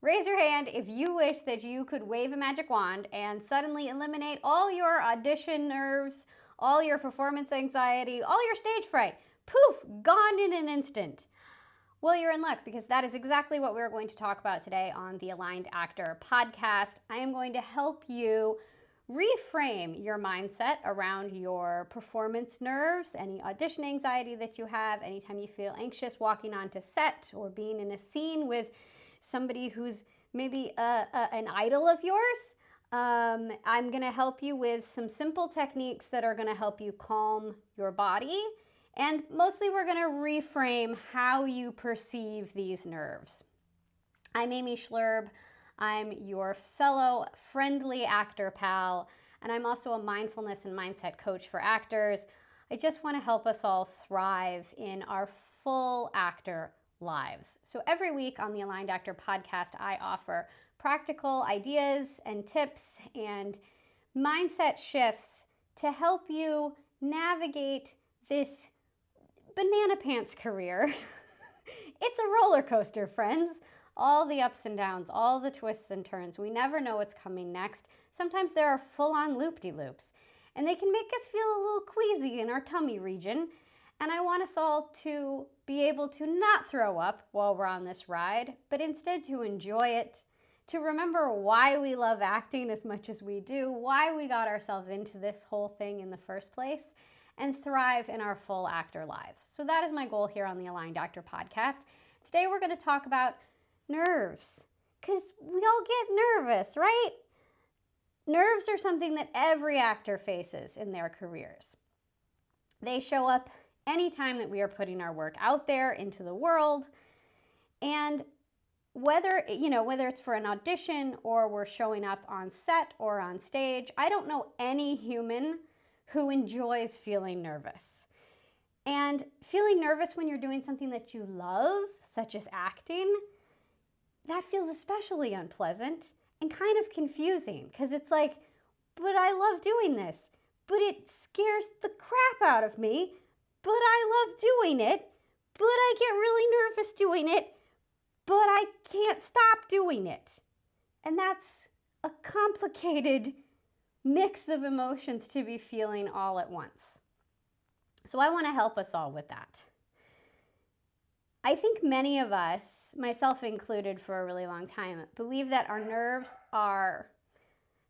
Raise your hand if you wish that you could wave a magic wand and suddenly eliminate all your audition nerves, all your performance anxiety, all your stage fright. Poof, gone in an instant. Well, you're in luck because that is exactly what we're going to talk about today on the Aligned Actor podcast. I am going to help you reframe your mindset around your performance nerves, any audition anxiety that you have, anytime you feel anxious walking onto set or being in a scene with somebody who's maybe an idol of yours. I'm going to help you with some simple techniques that are going to help you calm your body. And mostly we're going to reframe how you perceive these nerves. I'm Amy Schloerb. I'm your fellow friendly actor pal, and I'm also a mindfulness and mindset coach for actors. I just want to help us all thrive in our full actor lives. So every week on the Aligned Actor podcast, I offer practical ideas and tips and mindset shifts to help you navigate this banana pants career. It's a roller coaster, friends. All the ups and downs, all the twists and turns. We never know what's coming next. Sometimes there are full-on loop-de-loops, and they can make us feel a little queasy in our tummy region. And I want us all to be able to not throw up while we're on this ride, but instead to enjoy it, to remember why we love acting as much as we do, why we got ourselves into this whole thing in the first place, and thrive in our full actor lives. So that is my goal here on the Aligned Actor podcast. Today we're going to talk about nerves, because we all get nervous, right? Nerves are something that every actor faces in their careers. They show up anytime that we are putting our work out there into the world, and whether it's for an audition or we're showing up on set or on stage, I don't know any human who enjoys feeling nervous. And feeling nervous when you're doing something that you love, such as acting, that feels especially unpleasant and kind of confusing, because it's like, but I love doing this, but it scares the crap out of me, but I love doing it, but I get really nervous doing it, but I can't stop doing it. And that's a complicated mix of emotions to be feeling all at once. So I want to help us all with that. I think many of us, myself included for a really long time, believe that our nerves are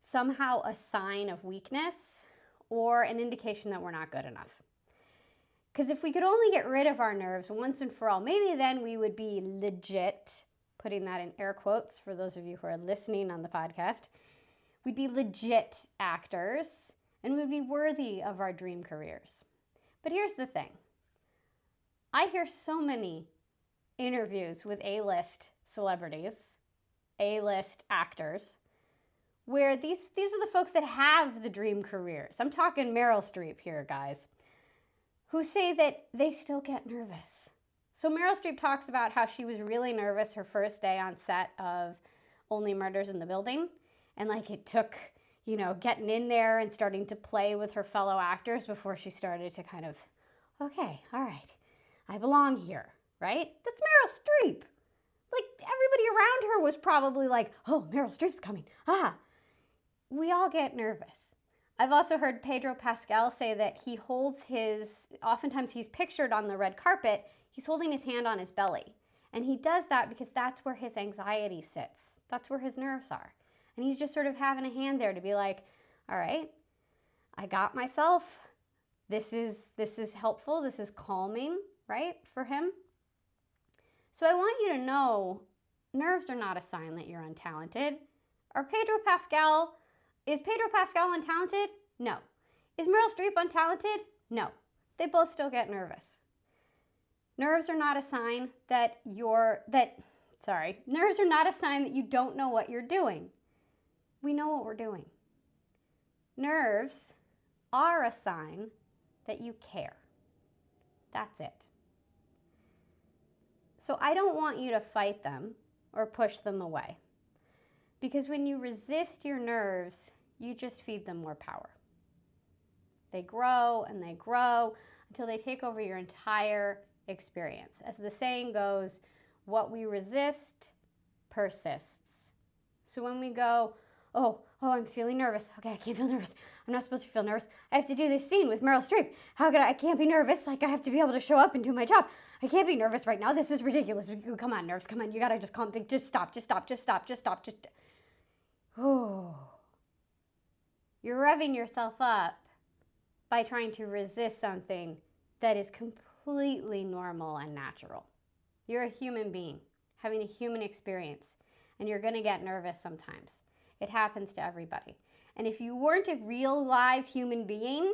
somehow a sign of weakness or an indication that we're not good enough. Because if we could only get rid of our nerves once and for all, maybe then we would be legit, putting that in air quotes for those of you who are listening on the podcast, we'd be legit actors and we'd be worthy of our dream careers. But here's the thing. I hear so many interviews with A-list celebrities, A-list actors, where these are the folks that have the dream careers. I'm talking Meryl Streep here, guys, who say that they still get nervous. So Meryl Streep talks about how she was really nervous her first day on set of Only Murders in the Building. And like it took, getting in there and starting to play with her fellow actors before she started to kind of, okay, all right, I belong here, right? That's Meryl Streep. Like everybody around her was probably like, oh, Meryl Streep's coming. We all get nervous. I've also heard Pedro Pascal say that he holds oftentimes he's pictured on the red carpet, he's holding his hand on his belly. And he does that because that's where his anxiety sits. That's where his nerves are. And he's just sort of having a hand there to be like, all right, I got myself. This is helpful. This is calming, right, for him. So I want you to know nerves are not a sign that you're untalented. Is Pedro Pascal untalented? No. Is Meryl Streep untalented? No. They both still get nervous. Nerves are not a sign that nerves are not a sign that you don't know what you're doing. We know what we're doing. Nerves are a sign that you care. That's it. So I don't want you to fight them or push them away. Because when you resist your nerves, you just feed them more power. They grow and they grow until they take over your entire experience. As the saying goes, what we resist persists. So when we go, oh, I'm feeling nervous. Okay, I can't feel nervous. I'm not supposed to feel nervous. I have to do this scene with Meryl Streep. I can't be nervous. Like, I have to be able to show up and do my job. I can't be nervous right now. This is ridiculous. Come on, nerves. Come on. You gotta just calm things. Just stop. Oh. You're revving yourself up by trying to resist something that is completely normal and natural. You're a human being having a human experience, and you're gonna get nervous sometimes. It happens to everybody. And if you weren't a real live human being,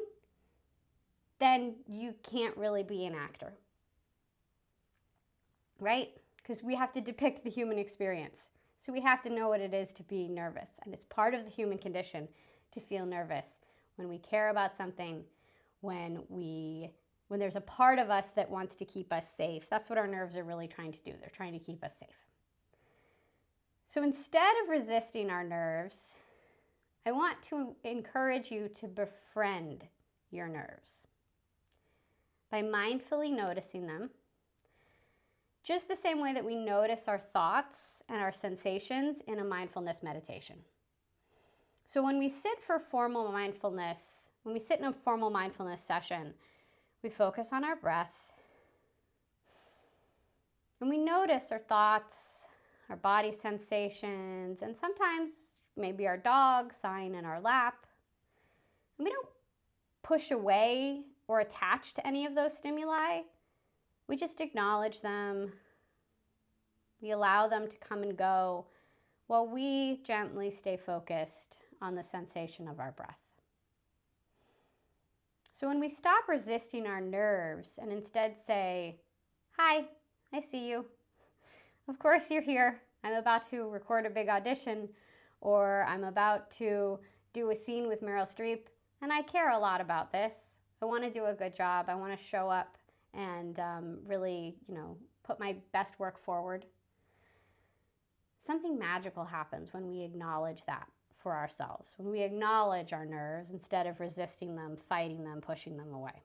then you can't really be an actor, right? Because we have to depict the human experience. So we have to know what it is to be nervous. And it's part of the human condition to feel nervous when we care about something, when there's a part of us that wants to keep us safe. That's what our nerves are really trying to do. They're trying to keep us safe. So instead of resisting our nerves, I want to encourage you to befriend your nerves by mindfully noticing them, just the same way that we notice our thoughts and our sensations in a mindfulness meditation. So when we sit in a formal mindfulness session, we focus on our breath, and we notice our thoughts, our body sensations, and sometimes maybe our dog sighing in our lap. And we don't push away or attach to any of those stimuli. We just acknowledge them. We allow them to come and go while we gently stay focused on the sensation of our breath. So when we stop resisting our nerves and instead say, "Hi, I see you. Of course you're here. I'm about to record a big audition, or I'm about to do a scene with Meryl Streep, and I care a lot about this. I want to do a good job. I want to show up and really, put my best work forward." Something magical happens when we acknowledge that for ourselves, when we acknowledge our nerves instead of resisting them, fighting them, pushing them away.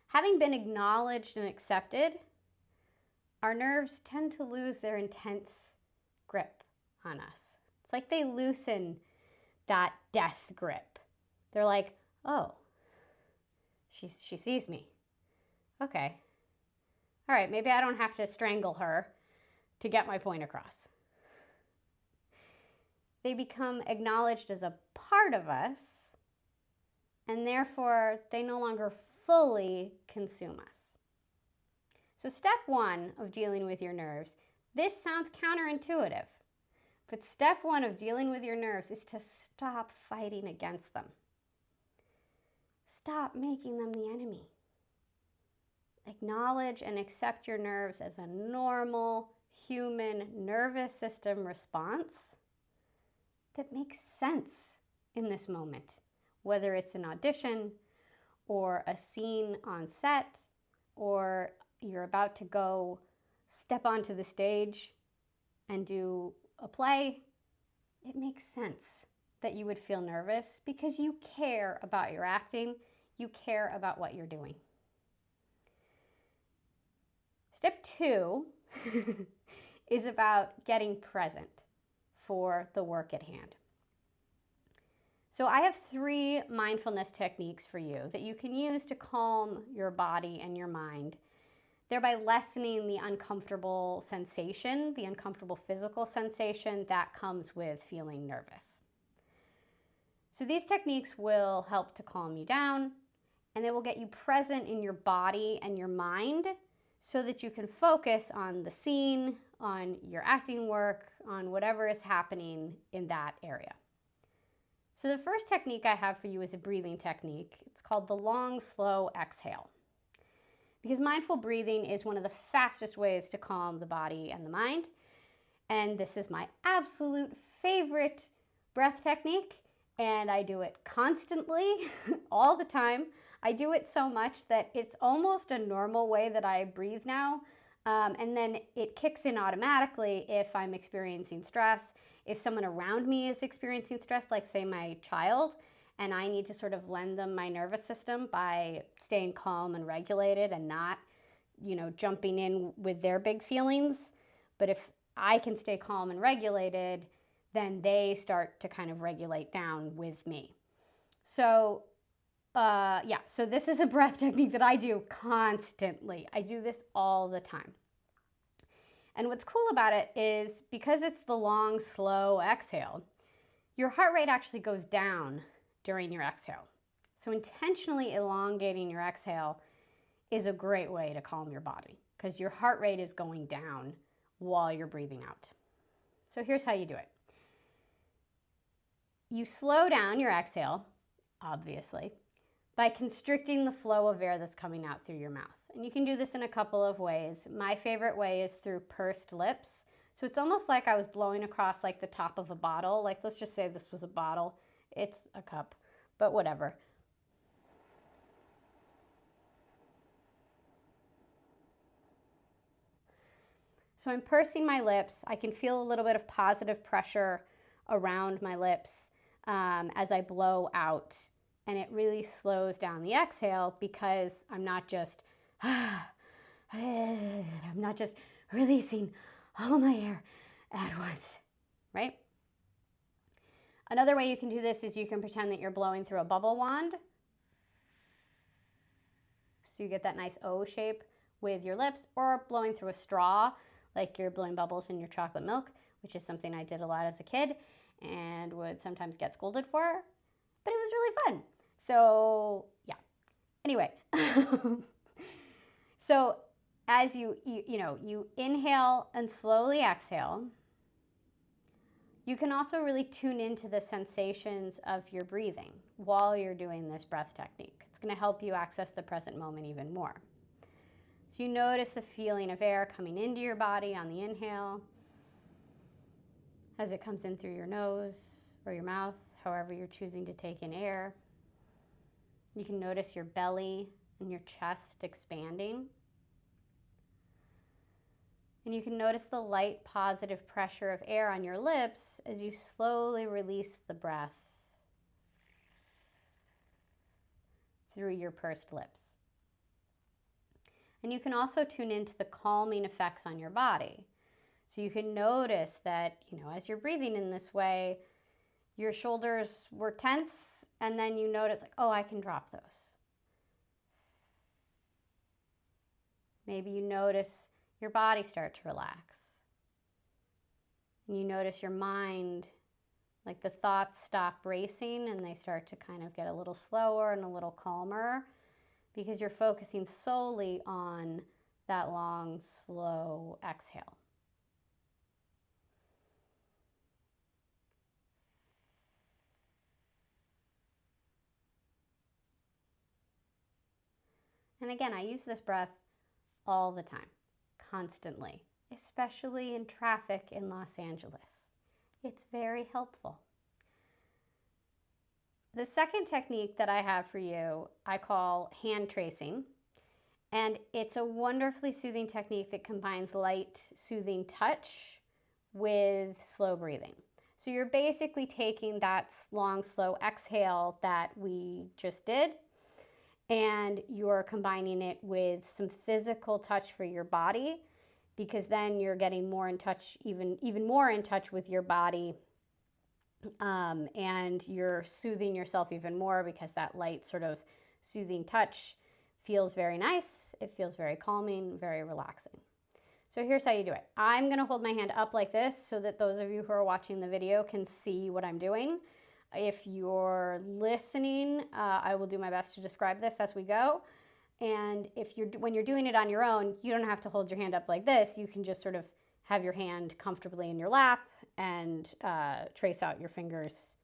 Having been acknowledged and accepted, our nerves tend to lose their intense grip on us. It's like they loosen that death grip. They're like, oh, she sees me. Okay. All right, maybe I don't have to strangle her to get my point across. They become acknowledged as a part of us, and therefore they no longer fully consume us. So step one of dealing with your nerves, this sounds counterintuitive, but step one of dealing with your nerves is to stop fighting against them. Stop making them the enemy. Acknowledge and accept your nerves as a normal human nervous system response that makes sense in this moment, whether it's an audition or a scene on set, or you're about to go step onto the stage and do a play. It makes sense that you would feel nervous because you care about your acting, you care about what you're doing. Step two is about getting present for the work at hand. So I have 3 mindfulness techniques for you that you can use to calm your body and your mind, thereby lessening the uncomfortable sensation, the uncomfortable physical sensation that comes with feeling nervous. So these techniques will help to calm you down, and they will get you present in your body and your mind so that you can focus on the scene, on your acting work, on whatever is happening in that area. So the first technique I have for you is a breathing technique. It's called the long, slow exhale. Because mindful breathing is one of the fastest ways to calm the body and the mind. And this is my absolute favorite breath technique. And I do it constantly, all the time. I do it so much that it's almost a normal way that I breathe now. And then it kicks in automatically if I'm experiencing stress. If someone around me is experiencing stress, like say my child, and I need to sort of lend them my nervous system by staying calm and regulated and not, jumping in with their big feelings. But if I can stay calm and regulated, then they start to kind of regulate down with me. So yeah, so this is a breath technique that I do constantly. I do this all the time. And what's cool about it is because it's the long, slow exhale, your heart rate actually goes down during your exhale. So intentionally elongating your exhale is a great way to calm your body because your heart rate is going down while you're breathing out. So here's how you do it. You slow down your exhale, obviously, by constricting the flow of air that's coming out through your mouth. And you can do this in a couple of ways. My favorite way is through pursed lips. So it's almost like I was blowing across like the top of a bottle. Like let's just say this was a bottle. It's a cup, but whatever. So I'm pursing my lips. I can feel a little bit of positive pressure around my lips as I blow out. And it really slows down the exhale because I'm not just releasing all my air at once, right? Another way you can do this is you can pretend that you're blowing through a bubble wand. So you get that nice O shape with your lips, or blowing through a straw like you're blowing bubbles in your chocolate milk, which is something I did a lot as a kid and would sometimes get scolded for, but it was really fun. So yeah, anyway, so as you inhale and slowly exhale, you can also really tune into the sensations of your breathing while you're doing this breath technique. It's going to help you access the present moment even more. So you notice the feeling of air coming into your body on the inhale as it comes in through your nose or your mouth, however you're choosing to take in air. You can notice your belly and your chest expanding. And you can notice the light positive pressure of air on your lips as you slowly release the breath through your pursed lips. And you can also tune into the calming effects on your body. So you can notice that, as you're breathing in this way, your shoulders were tense, and then you notice like, oh, I can drop those. Maybe you notice your body start to relax. And you notice your mind, like the thoughts stop racing and they start to kind of get a little slower and a little calmer because you're focusing solely on that long, slow exhale. And again, I use this breath all the time, constantly, especially in traffic in Los Angeles. It's very helpful. The second technique that I have for you, I call hand tracing. And it's a wonderfully soothing technique that combines light, soothing touch with slow breathing. So you're basically taking that long, slow exhale that we just did, and you're combining it with some physical touch for your body, because then you're getting more in touch, even more in touch with your body, and you're soothing yourself even more because that light sort of soothing touch feels very nice. It feels very calming, very relaxing. So here's how you do it. I'm going to hold my hand up like this so that those of you who are watching the video can see what I'm doing. If you're listening, I will do my best to describe this as we go. And when you're doing it on your own, you don't have to hold your hand up like this. You can just sort of have your hand comfortably in your lap and trace out your fingers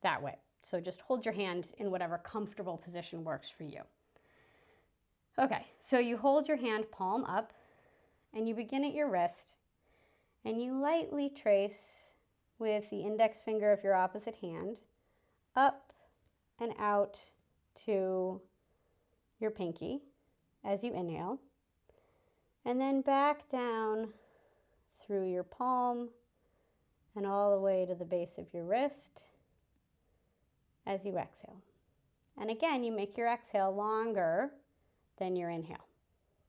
that way. So just hold your hand in whatever comfortable position works for you. Okay, so you hold your hand palm up and you begin at your wrist and you lightly trace with the index finger of your opposite hand up and out to your pinky as you inhale, and then back down through your palm and all the way to the base of your wrist as you exhale. And again, you make your exhale longer than your inhale.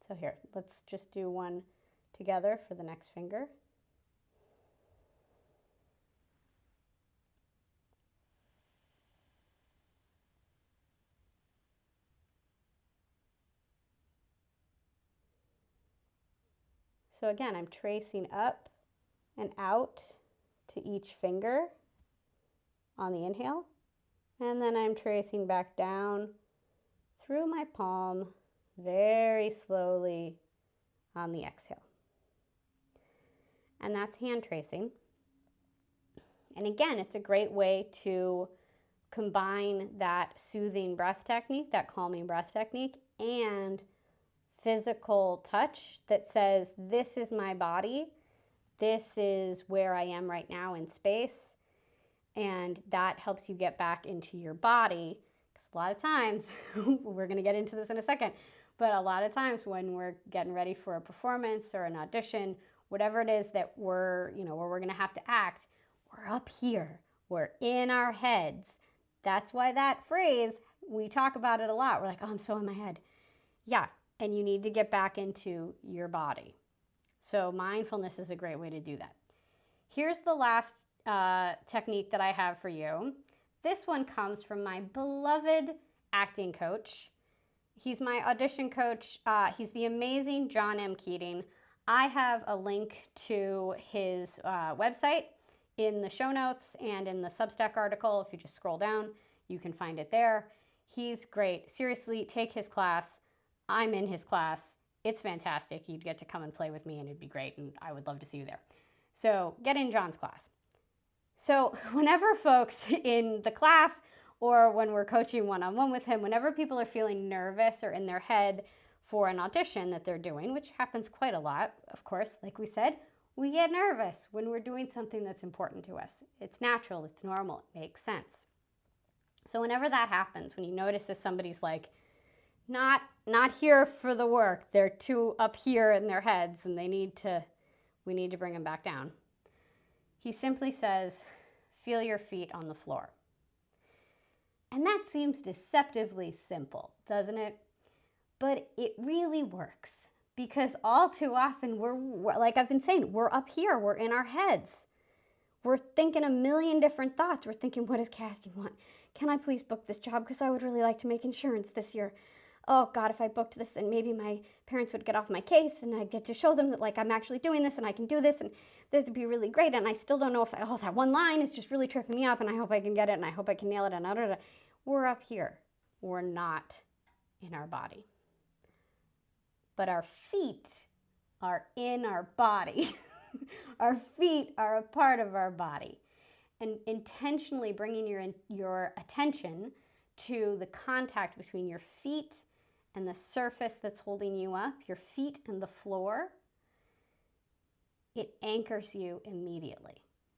So here, let's just do one together for the next finger. So again, I'm tracing up and out to each finger on the inhale, and then I'm tracing back down through my palm very slowly on the exhale. And that's hand tracing. And again, it's a great way to combine that soothing breath technique, that calming breath technique, and physical touch that says, this is my body, this is where I am right now in space, and that helps you get back into your body. Because a lot of times, we're going to get into this in a second, but a lot of times when we're getting ready for a performance or an audition, whatever it is that we're, where we're going to have to act, we're up here, we're in our heads. That's why that phrase, we talk about it a lot. We're like, oh, I'm so in my head. Yeah, and you need to get back into your body. So mindfulness is a great way to do that. Here's the last technique that I have for you. This one comes from my beloved acting coach. He's my audition coach. He's the amazing John M. Keating. I have a link to his website in the show notes and in the Substack article. If you just scroll down, you can find it there. He's great. Seriously, take his class. I'm in his class. It's fantastic. You'd get to come and play with me and it'd be great, and I would love to see you there. So get in John's class. So whenever folks in the class or when we're coaching one-on-one with him, whenever people are feeling nervous or in their head for an audition that they're doing, which happens quite a lot, of course, like we said, we get nervous when we're doing something that's important to us. It's natural, it's normal, it makes sense. So whenever that happens, when you notice that somebody's like, not here for the work, they're too up here in their heads and we need to bring them back down. He simply says, feel your feet on the floor. And that seems deceptively simple, doesn't it? But it really works, because all too often we're like I've been saying, we're up here, we're in our heads. We're thinking a million different thoughts. We're thinking, what does casting want? Can I please book this job? Because I would really like to make insurance this year. Oh God, if I booked this, then maybe my parents would get off my case and I'd get to show them that like I'm actually doing this and I can do this and this would be really great. And I still don't know if, that one line is just really tripping me up and I hope I can get it and I hope I can nail it and We're up here. We're not in our body. But our feet are in our body. Our feet are a part of our body. And intentionally bringing your attention to the contact between your feet and the surface that's holding you up, your feet and the floor, it anchors you immediately.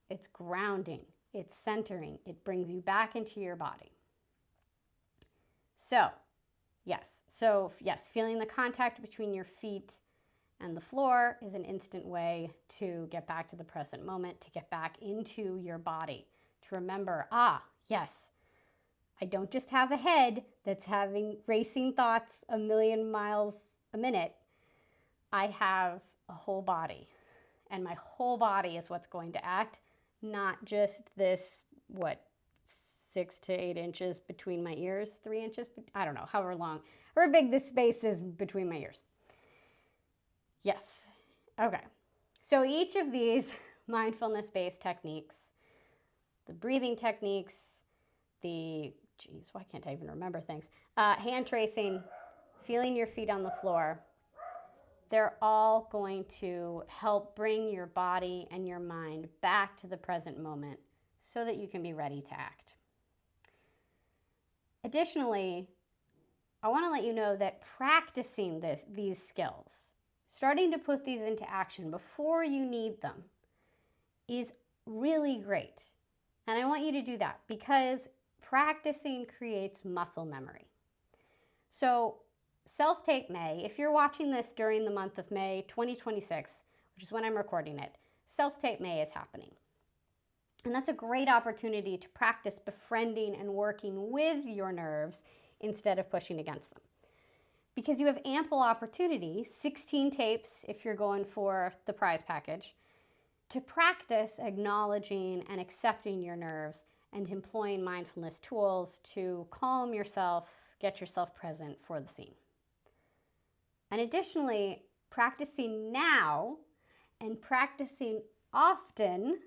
It's grounding, it's centering, it brings you back into your body. So yes, feeling the contact between your feet and the floor is an instant way to get back to the present moment, to get back into your body, to remember, yes, I don't just have a head that's having racing thoughts a million miles a minute. I have a whole body, and my whole body is what's going to act, not just this, 6 to 8 inches between my ears, 3 inches, I don't know, however big this space is between my ears. Yes. Okay. So each of these mindfulness-based techniques, the breathing techniques, why can't I even remember things? Hand tracing, feeling your feet on the floor, they're all going to help bring your body and your mind back to the present moment so that you can be ready to act. Additionally, I want to let you know that practicing these skills, starting to put these into action before you need them, is really great. And I want you to do that because practicing creates muscle memory. So Self-Tape May, if you're watching this during the month of May 2026, which is when I'm recording it, Self-Tape May is happening. And that's a great opportunity to practice befriending and working with your nerves instead of pushing against them. Because you have ample opportunity, 16 tapes if you're going for the prize package, to practice acknowledging and accepting your nerves and employing mindfulness tools to calm yourself, get yourself present for the scene. And additionally, practicing now And practicing often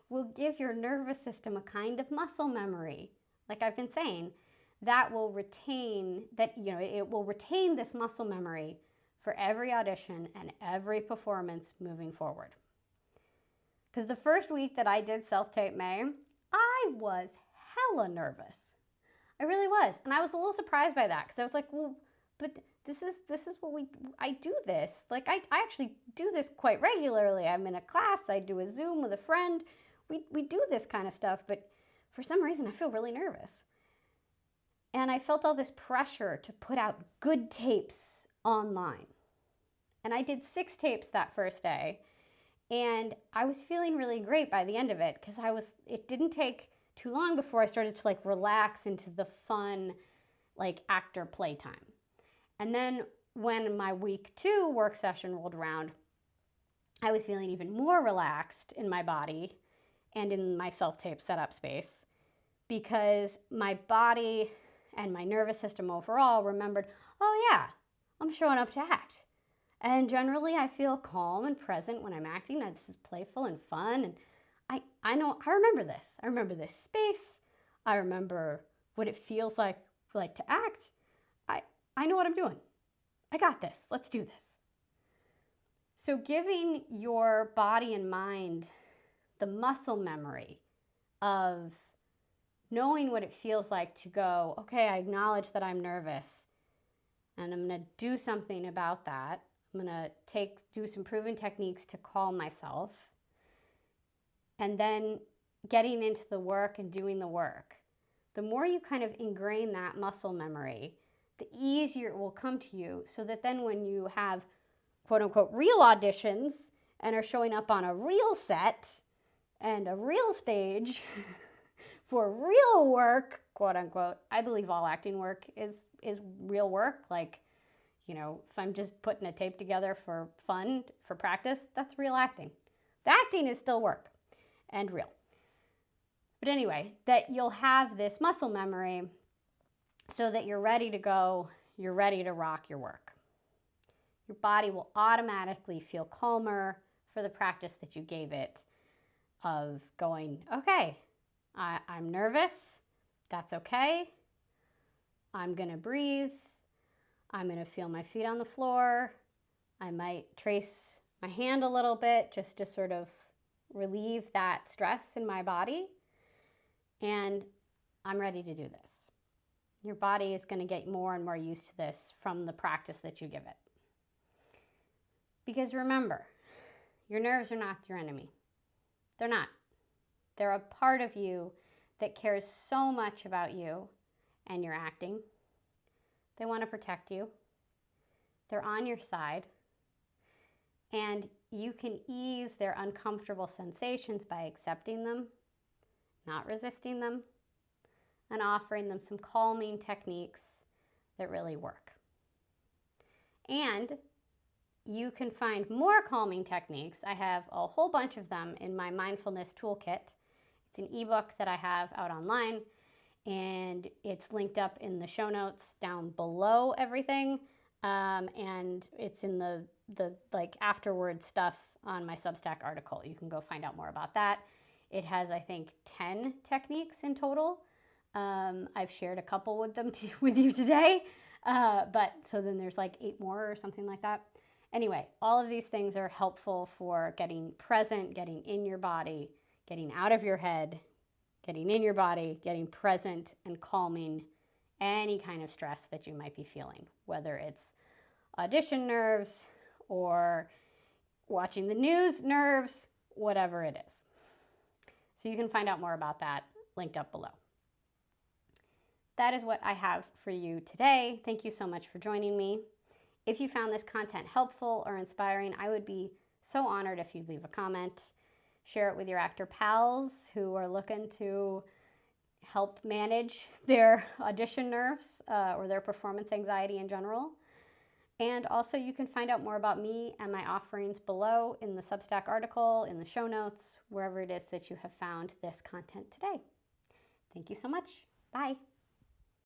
will give your nervous system a kind of muscle memory, like I've been saying, that will retain it will retain this muscle memory for every audition and every performance moving forward. Because the first week that I did self-tape May, I was hella nervous. I really was. And I was a little surprised by that because I was like, well, but this is what I do this. Like I actually do this quite regularly. I'm in a class, I do a Zoom with a friend. We do this kind of stuff, but for some reason I feel really nervous. And I felt all this pressure to put out good tapes online. And I did 6 tapes that first day. And I was feeling really great by the end of it because it didn't take too long before I started to like relax into the fun, like actor playtime. And then when my week 2 work session rolled around, I was feeling even more relaxed in my body and in my self-tape setup space because my body and my nervous system overall remembered, oh yeah, I'm showing up to act. And generally I feel calm and present when I'm acting. This is playful and fun. And I remember this. I remember this space. I remember what it feels like to act. I know what I'm doing. I got this. Let's do this. So giving your body and mind the muscle memory of knowing what it feels like to go, okay, I acknowledge that I'm nervous and I'm going to do something about that. I'm going to do some proven techniques to calm myself. And then getting into the work and doing the work. The more you kind of ingrain that muscle memory, the easier it will come to you so that then when you have quote unquote real auditions and are showing up on a real set and a real stage for real work, quote unquote, I believe all acting work is real work. Like, if I'm just putting a tape together for fun, for practice, that's real acting. The acting is still work and real. But anyway, that you'll have this muscle memory so that you're ready to go, you're ready to rock your work. Your body will automatically feel calmer for the practice that you gave it of going, okay, I'm nervous, that's okay. I'm gonna breathe. I'm gonna feel my feet on the floor. I might trace my hand a little bit just to sort of relieve that stress in my body. And I'm ready to do this. Your body is going to get more and more used to this from the practice that you give it. Because remember, your nerves are not your enemy. They're not. They're a part of you that cares so much about you and your acting. They want to protect you. They're on your side. And you can ease their uncomfortable sensations by accepting them, not resisting them, and offering them some calming techniques that really work. And you can find more calming techniques. I have a whole bunch of them in my mindfulness toolkit. It's an ebook that I have out online, and it's linked up in the show notes down below everything. And it's in the like afterward stuff on my Substack article. You can go find out more about that. It has, I think, 10 techniques in total. I've shared a couple with you today, but so then there's like 8 more or something like that. Anyway, all of these things are helpful for getting present, getting in your body, getting out of your head, getting in your body, getting present and calming any kind of stress that you might be feeling, whether it's audition nerves or watching the news nerves, whatever it is. So you can find out more about that linked up below. That is what I have for you today. Thank you so much for joining me. If you found this content helpful or inspiring, I would be so honored if you'd leave a comment. Share it with your actor pals who are looking to help manage their audition nerves or their performance anxiety in general. And also you can find out more about me and my offerings below in the Substack article, in the show notes, wherever it is that you have found this content today. Thank you so much. Bye.